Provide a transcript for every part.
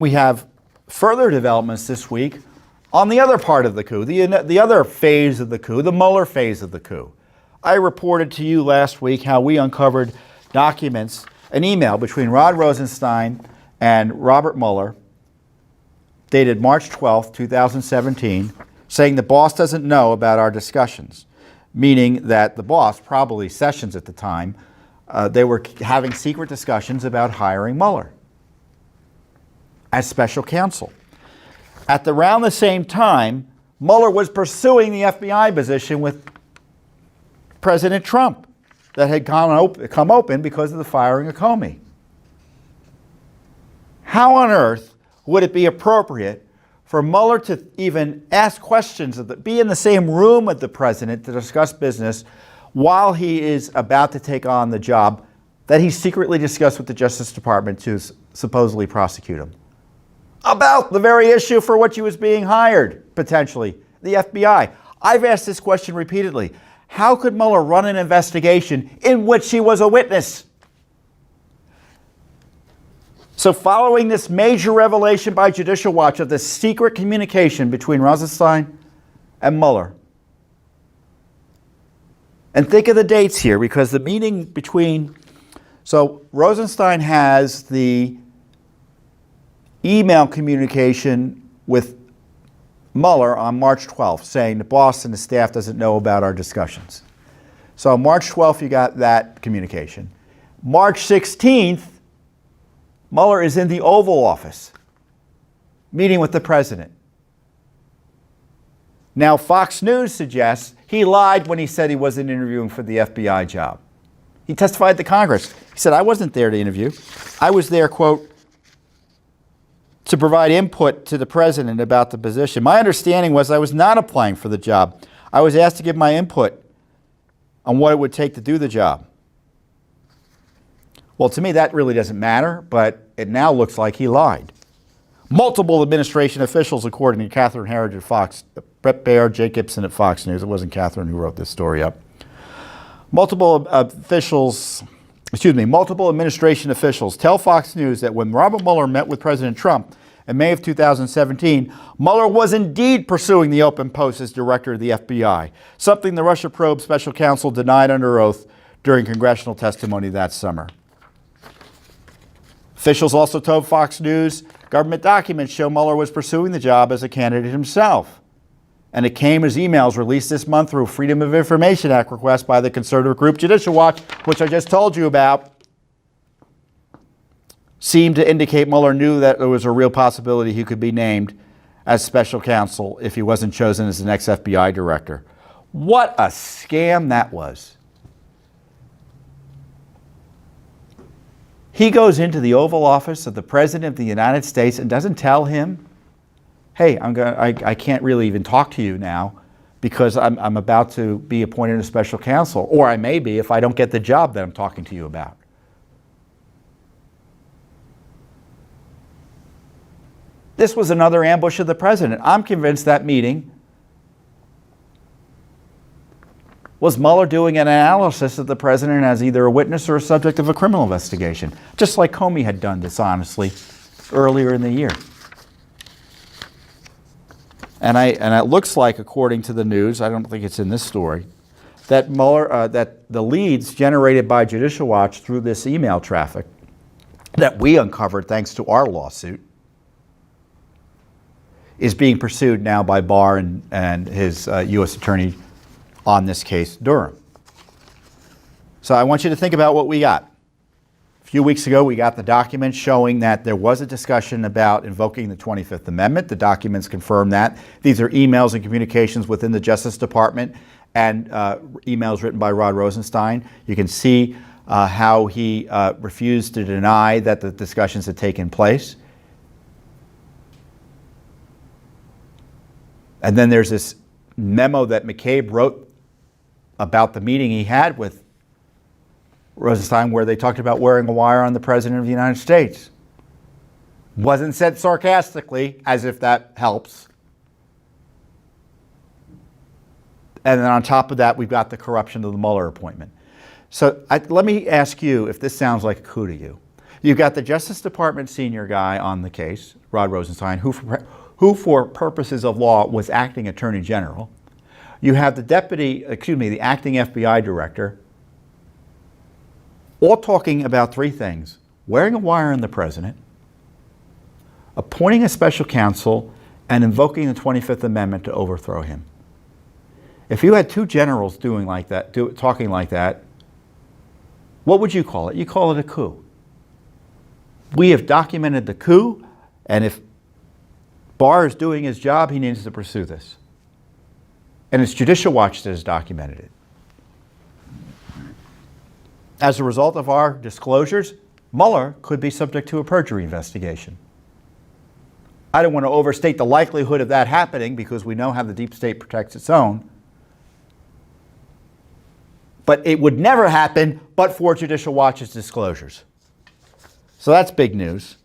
We have further developments this week on the other part of the coup, the other phase of the coup, the Mueller phase of the coup. I reported to you last week how we uncovered documents, an email between Rod Rosenstein and Robert Mueller, dated March 12, 2017, saying the boss doesn't know about our discussions, meaning that the boss, probably Sessions at the time, they were having secret discussions about hiring Mueller as special counsel. At around the same time, Mueller was pursuing the FBI position with President Trump that had come open because of the firing of Comey. How on earth would it be appropriate for Mueller to even ask questions, be in the same room with the president to discuss business while he is about to take on the job that he secretly discussed with the Justice Department to supposedly prosecute him? About the very issue for which he was being hired, potentially, the FBI. I've asked this question repeatedly. How could Mueller run an investigation in which he was a witness? So following this major revelation by Judicial Watch of the secret communication between Rosenstein and Mueller, and think of the dates here, because the meeting between, so Rosenstein has the email communication with Mueller on March 12th saying the boss and the staff doesn't know about our discussions. So on March 12th, you got that communication. March 16th, Mueller is in the Oval Office meeting with the president. Now, Fox News suggests he lied when he said he wasn't interviewing for the FBI job. He testified to Congress. He said, I wasn't there to interview. I was there, quote, to provide input to the president about the position. My understanding was I was not applying for the job. I was asked to give my input on what it would take to do the job. Well, to me, that really doesn't matter, but it now looks like he lied. Multiple administration officials, according to Catherine Herridge at Fox, Brett Baer, Jake Gibson at Fox News. It wasn't Catherine who wrote this story up. Multiple administration officials tell Fox News that when Robert Mueller met with President Trump in May of 2017, Mueller was indeed pursuing the open post as director of the FBI, something the Russia probe special counsel denied under oath during congressional testimony that summer. Officials also told Fox News government documents show Mueller was pursuing the job as a candidate himself. And it came as emails released this month through Freedom of Information Act request by the conservative group Judicial Watch, which I just told you about, seemed to indicate Mueller knew that there was a real possibility he could be named as special counsel if he wasn't chosen as the next FBI director. What a scam that was. He goes into the Oval Office of the President of the United States and doesn't tell him, hey, I can't really even talk to you now because I'm about to be appointed as special counsel, or I may be if I don't get the job that I'm talking to you about. This was another ambush of the president. I'm convinced that meeting was Mueller doing an analysis of the president as either a witness or a subject of a criminal investigation, just like Comey had done dishonestly earlier in the year. And it looks like, according to the news, I don't think it's in this story, that Mueller, that the leads generated by Judicial Watch through this email traffic that we uncovered thanks to our lawsuit is being pursued now by Barr and his U.S. attorney on this case, Durham. So I want you to think about what we got. A few weeks ago, we got the document showing that there was a discussion about invoking the 25th Amendment. The documents confirm that. These are emails and communications within the Justice Department and emails written by Rod Rosenstein. You can see how he refused to deny that the discussions had taken place. And then there's this memo that McCabe wrote about the meeting he had with Rosenstein where they talked about wearing a wire on the President of the United States. Wasn't said sarcastically, as if that helps. And then on top of that, we've got the corruption of the Mueller appointment. So let me ask you if this sounds like a coup to you. You've got the Justice Department senior guy on the case, Rod Rosenstein, who for purposes of law was acting Attorney General. You have the acting FBI director, all talking about three things: wearing a wire on the president, appointing a special counsel, and invoking the 25th Amendment to overthrow him. If you had two generals talking like that, what would you call it? You call it a coup. We have documented the coup, and if Barr is doing his job, he needs to pursue this. And it's Judicial Watch that has documented it. As a result of our disclosures, Mueller could be subject to a perjury investigation. I don't want to overstate the likelihood of that happening because we know how the deep state protects its own. But it would never happen but for Judicial Watch's disclosures. So that's big news.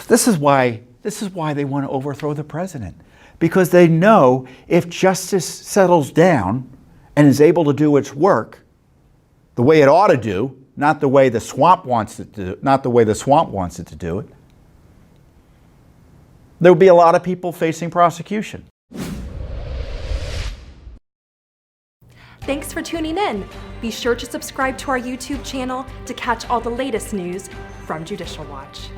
This is why they want to overthrow the president. Because they know if justice settles down and is able to do its work the way it ought to do, not the way the swamp wants it to do it, there will be a lot of people facing prosecution. Thanks for tuning in. Be sure to subscribe to our YouTube channel to catch all the latest news from Judicial Watch.